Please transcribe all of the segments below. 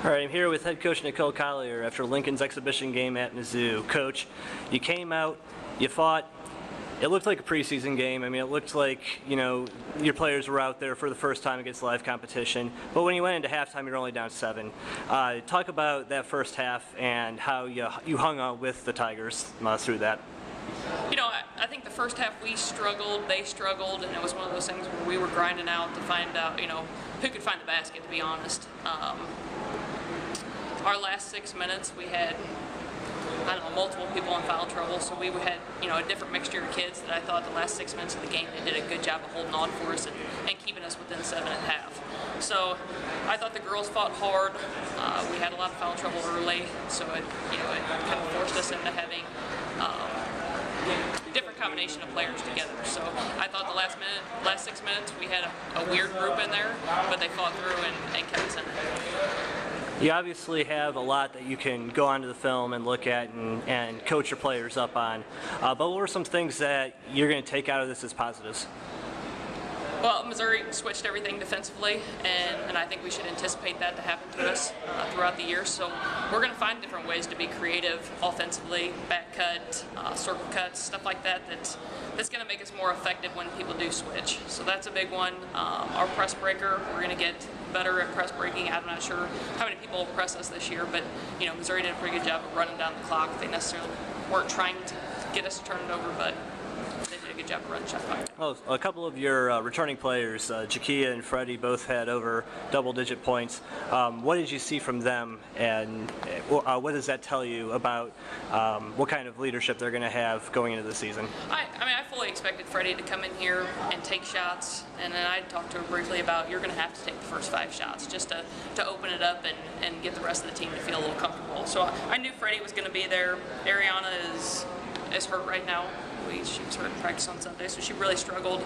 All right, I'm here with head coach Nicole Collier after Lincoln's exhibition game at Mizzou. Coach, you came out, you fought. It looked like a preseason game. I mean, it looked like, your players were out there for the first time against live competition. But when you went into halftime, you're only down 7. Talk about that first half and how you hung on with the Tigers through that. I think the first half we struggled, they struggled, and it was one of those things where we were grinding out to find out, who could find the basket, to be honest. Our last 6 minutes, we had, multiple people in foul trouble, so we had, a different mixture of kids that I thought the last 6 minutes of the game, they did a good job of holding on for us and keeping us within 7 at half. So I thought the girls fought hard. We had a lot of foul trouble early, so it kind of forced us into having different combination of players together. So I thought the last 6 minutes, we had a weird group in there, but they fought through and kept us in it. You obviously have a lot that you can go onto the film and look at and coach your players up on. But what were some things that you're going to take out of this as positives? Well, Missouri switched everything defensively, and I think we should anticipate that to happen to us throughout the year. So we're going to find different ways to be creative offensively, back cut, circle cuts, stuff like that. That's going to make us more effective when people do switch. So that's a big one. Our press breaker, we're going to get better at press breaking. I'm not sure how many people will press us this year, but Missouri did a pretty good job of running down the clock. They necessarily weren't trying to get us to turn it over, but they did a good job of running the shot clock. Well, a couple of your returning players, Jakia and Freddie, both had over double-digit points. What did you see from them, and what does that tell you about what kind of leadership they're going to have going into the season? I fully expected Freddie to come in here and take shots, and then I talked to her briefly about you're going to have to take the first 5 shots just to open it up and get the rest of the team to feel a little comfortable. So I knew Freddie was going to be there. Ariana is hurt right now. She was hurt in practice on Sunday, so she really struggled.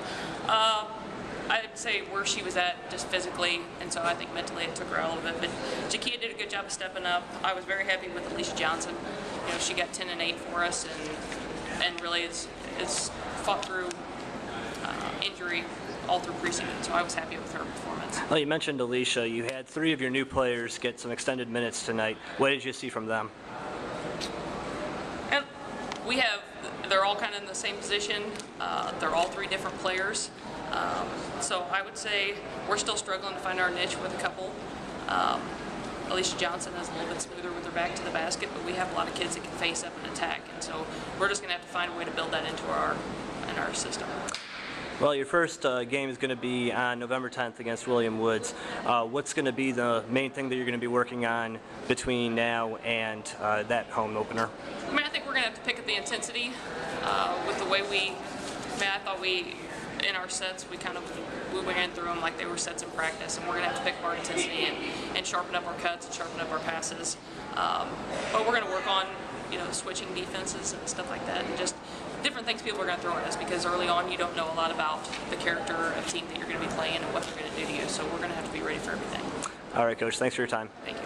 I'd say where she was at just physically, and so I think mentally it took her out a little bit. But Jakia did a good job of stepping up. I was very happy with Alicia Johnson. She got 10 and 8 for us, and really it's fought through injury all through preseason, so I was happy with her performance. Well, you mentioned Alicia. You had 3 of your new players get some extended minutes tonight. What did you see from them? And they're all kind of in the same position. They're all 3 different players. So I would say we're still struggling to find our niche with a couple. Alicia Johnson is a little bit smoother with her back to the basket, but we have a lot of kids that can face up and attack, and so we're just going to have to find a way to build that into our system. Well, your first game is going to be on November 10th against William Woods. What's going to be the main thing that you're going to be working on between now and that home opener? I think we're going to have to pick up the intensity with the way I thought in our sets, we went through them like they were sets in practice, and we're going to have to pick up our intensity and sharpen up our cuts and sharpen up our passes. But we're going to work on, switching defenses and stuff like that, and just different things people are going to throw at us, because early on you don't know a lot about the character of team that you're going to be playing and what they're going to do to you. So we're going to have to be ready for everything. All right, Coach. Thanks for your time. Thank you.